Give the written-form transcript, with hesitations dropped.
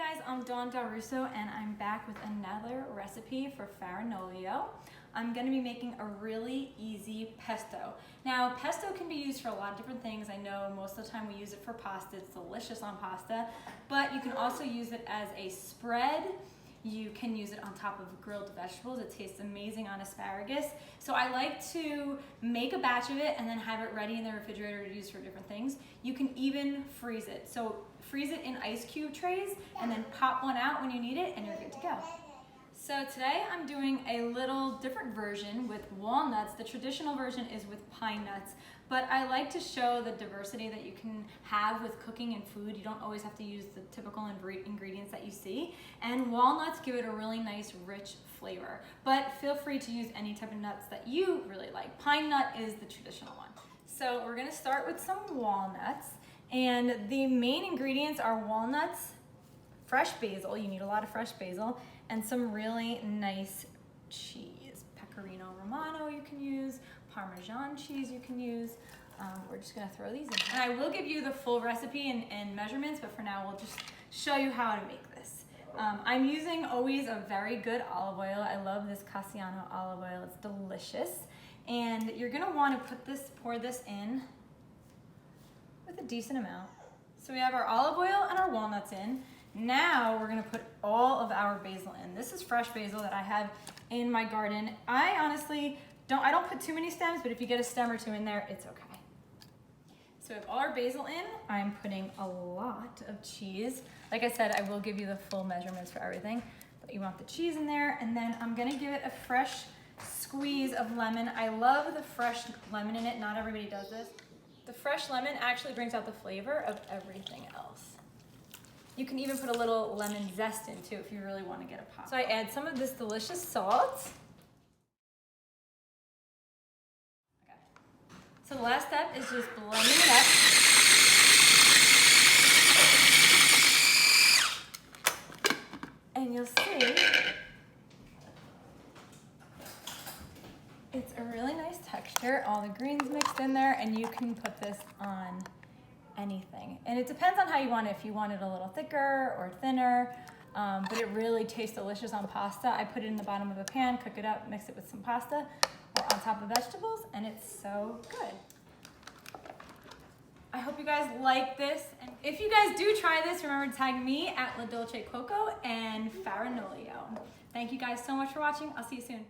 Guys, I'm Russo and I'm back with another recipe for Farinolio. I'm going to be making a really easy pesto. Now, pesto can be used for a lot of different things. I know most of the time we use it for pasta. It's delicious on pasta, but you can also use it as a spread. You can use it on top of grilled vegetables. It tastes amazing on asparagus. So I like to make a batch of it and then have it ready in the refrigerator to use for different things. You can even freeze it. So freeze it in ice cube trays and then pop one out when you need it and you're good to go. So today I'm doing a little different version with walnuts. The traditional version is with pine nuts, but I like to show the diversity that you can have with cooking and food. You don't always have to use the typical ingredients that you see, and walnuts give it a really nice rich flavor, but feel free to use any type of nuts that you really like. Pine nut is the traditional one. So we're gonna start with some walnuts, and the main ingredients are walnuts, fresh basil, you need a lot of fresh basil, and some really nice cheese. Pecorino Romano you can use, Parmesan cheese you can use. We're just gonna throw these in. And I will give you the full recipe and measurements, but for now we'll just show you how to make this. I'm using always a very good olive oil. I love this Cassiano olive oil, it's delicious. And you're gonna wanna pour this in with a decent amount. So we have our olive oil and our walnuts in. Now we're gonna put all of our basil in. This is fresh basil that I have in my garden. I honestly I don't put too many stems, but if you get a stem or two in there, it's okay. So we have all our basil in. I'm putting a lot of cheese. Like I said, I will give you the full measurements for everything, but you want the cheese in there, and then I'm gonna give it a fresh squeeze of lemon. I love the fresh lemon in it. Not everybody does this. The fresh lemon actually brings out the flavor of everything else. You can even put a little lemon zest in too if you really want to get a pop. So I add some of this delicious salt. Okay. So the last step is just blending it up. And you'll see it's a really nice texture. All the greens mixed in there, and you can put this on anything. And it depends on how you want it, if you want it a little thicker or thinner, but it really tastes delicious on pasta. I put it in the bottom of a pan, cook it up, mix it with some pasta or on top of vegetables, and it's so good. I hope you guys like this. And if you guys do try this, remember to tag me at La Dolce Coco and Farinolio. Thank you guys so much for watching. I'll see you soon.